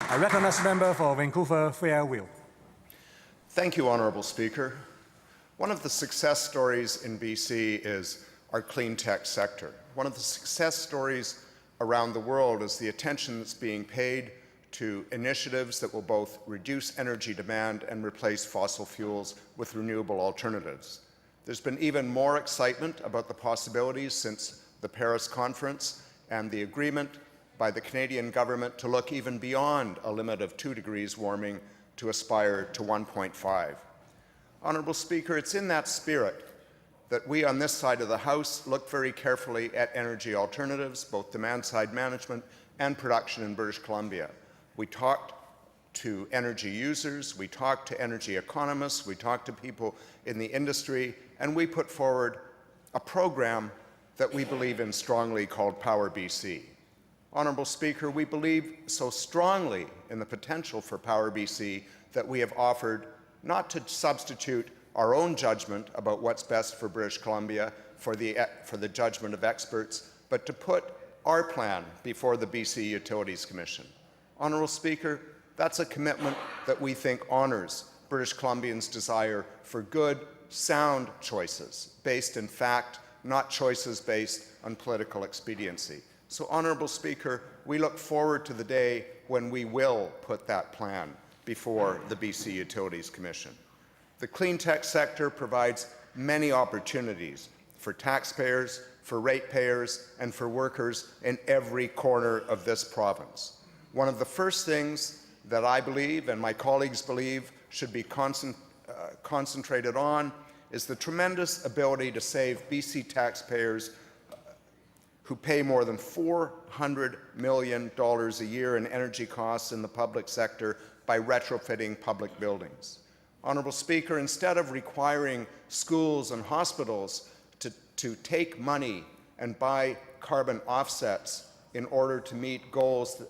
I recognize the member for Vancouver Fairview. Thank you, Honourable Speaker. One of the success stories in BC is our clean tech sector. One of the success stories around the world is the attention that's being paid to initiatives that will both reduce energy demand and replace fossil fuels with renewable alternatives. There's been even more excitement about the possibilities since the Paris conference and the agreement by the Canadian government to look even beyond a limit of 2 degrees warming to aspire to 1.5. Honourable Speaker, it's in that spirit that we on this side of the House look very carefully at energy alternatives, both demand-side management and production in British Columbia. We talked to energy users, we talked to energy economists, we talked to people in the industry, and we put forward a program that we believe in strongly called Power BC. Honourable Speaker, we believe so strongly in the potential for Power BC that we have offered not to substitute our own judgment about what's best for British Columbia for the judgment of experts, but to put our plan before the BC Utilities Commission. Honourable Speaker, that's a commitment that we think honours British Columbians' desire for good, sound choices based in fact, not choices based on political expediency. So, Honourable Speaker, we look forward to the day when we will put that plan before the BC Utilities Commission. The clean tech sector provides many opportunities for taxpayers, for ratepayers, and for workers in every corner of this province. One of the first things that I believe and my colleagues believe should be concentrated on is the tremendous ability to save BC taxpayers who pay more than $400 million a year in energy costs in the public sector by retrofitting public buildings. Honourable Speaker, instead of requiring schools and hospitals to take money and buy carbon offsets in order to meet goals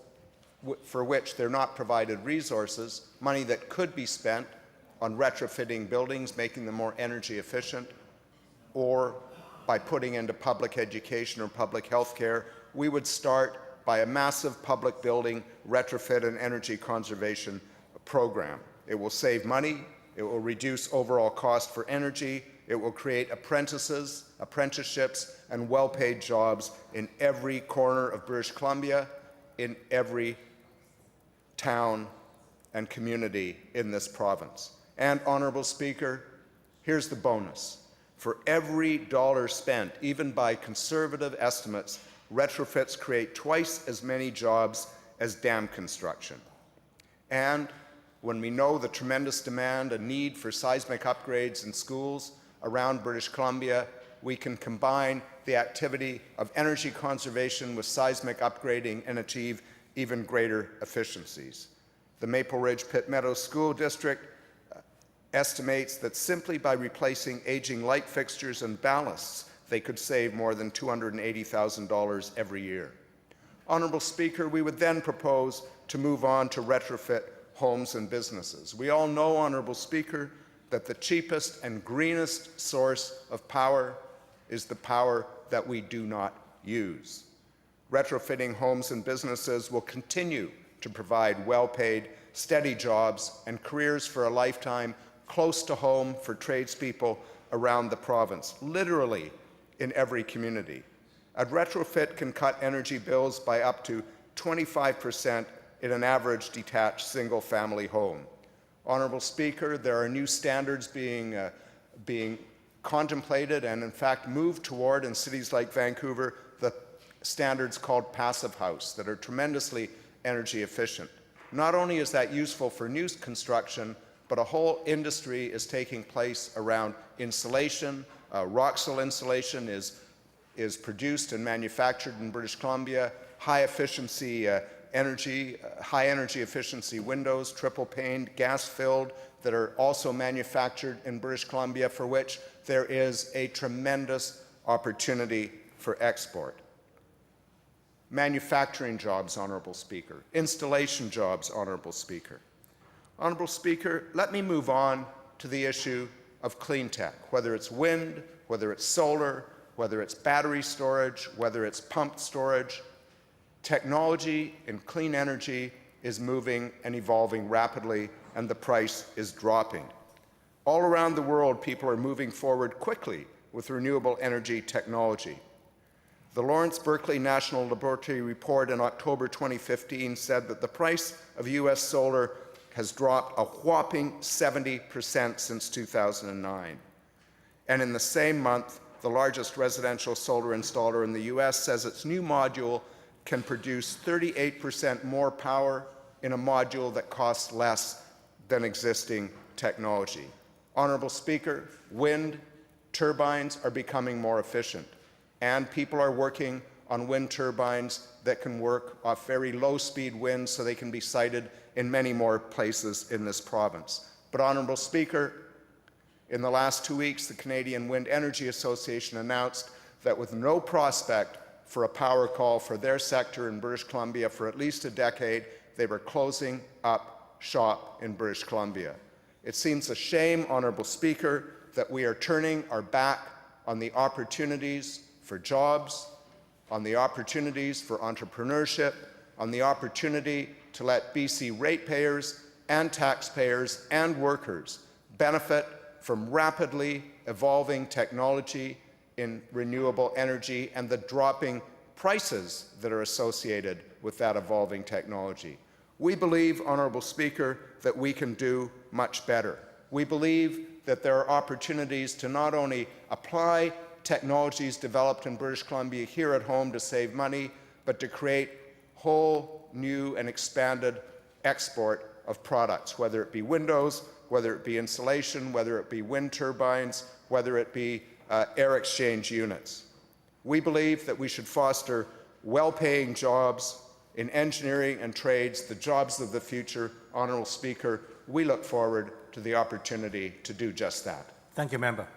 for which they're not provided resources, money that could be spent on retrofitting buildings, making them more energy efficient, or by putting into public education or public health care, we would start by a massive public building retrofit and energy conservation program. It will save money, it will reduce overall cost for energy, it will create apprentices, apprenticeships, and well-paid jobs in every corner of British Columbia, in every town and community in this province. And, Honourable Speaker, here's the bonus. For every dollar spent, even by conservative estimates, retrofits create twice as many jobs as dam construction. And when we know the tremendous demand and need for seismic upgrades in schools around British Columbia, we can combine the activity of energy conservation with seismic upgrading and achieve even greater efficiencies. The Maple Ridge Pitt Meadows School District estimates that simply by replacing aging light fixtures and ballasts, they could save more than $280,000 every year. Honourable Speaker, we would then propose to move on to retrofit homes and businesses. We all know, Honourable Speaker, that the cheapest and greenest source of power is the power that we do not use. Retrofitting homes and businesses will continue to provide well-paid, steady jobs and careers for a lifetime close to home for tradespeople around the province, literally in every community. A retrofit can cut energy bills by up to 25% in an average detached single-family home. Honourable Speaker, there are new standards being contemplated and in fact moved toward in cities like Vancouver, the standards called Passive House that are tremendously energy efficient. Not only is that useful for new construction, but a whole industry is taking place around insulation. Roxel insulation is produced and manufactured in British Columbia. High efficiency high energy efficiency windows, triple paned, gas filled, that are also manufactured in British Columbia, for which there is a tremendous opportunity for export. Manufacturing jobs, Honourable Speaker. Installation jobs, Honourable Speaker. Honourable Speaker, let me move on to the issue of clean tech, whether it's wind, whether it's solar, whether it's battery storage, whether it's pumped storage. Technology in clean energy is moving and evolving rapidly, and the price is dropping. All around the world, people are moving forward quickly with renewable energy technology. The Lawrence Berkeley National Laboratory report in October 2015 said that the price of U.S. solar has dropped a whopping 70% since 2009. And in the same month, the largest residential solar installer in the U.S. says its new module can produce 38% more power in a module that costs less than existing technology. Honourable Speaker, wind turbines are becoming more efficient, and people are working on wind turbines that can work off very low-speed winds so they can be sited in many more places in this province. But, Honourable Speaker, in the last 2 weeks, the Canadian Wind Energy Association announced that with no prospect for a power call for their sector in British Columbia for at least a decade, they were closing up shop in British Columbia. It seems a shame, Honourable Speaker, that we are turning our back on the opportunities for jobs, on the opportunities for entrepreneurship, on the opportunity to let BC ratepayers and taxpayers and workers benefit from rapidly evolving technology in renewable energy and the dropping prices that are associated with that evolving technology. We believe, Honourable Speaker, that we can do much better. We believe that there are opportunities to not only apply technologies developed in British Columbia here at home to save money, but to create whole new and expanded export of products, whether it be windows, whether it be insulation, whether it be wind turbines, whether it be air exchange units. We believe that we should foster well-paying jobs in engineering and trades, the jobs of the future. Honourable Speaker, we look forward to the opportunity to do just that. Thank you, Member.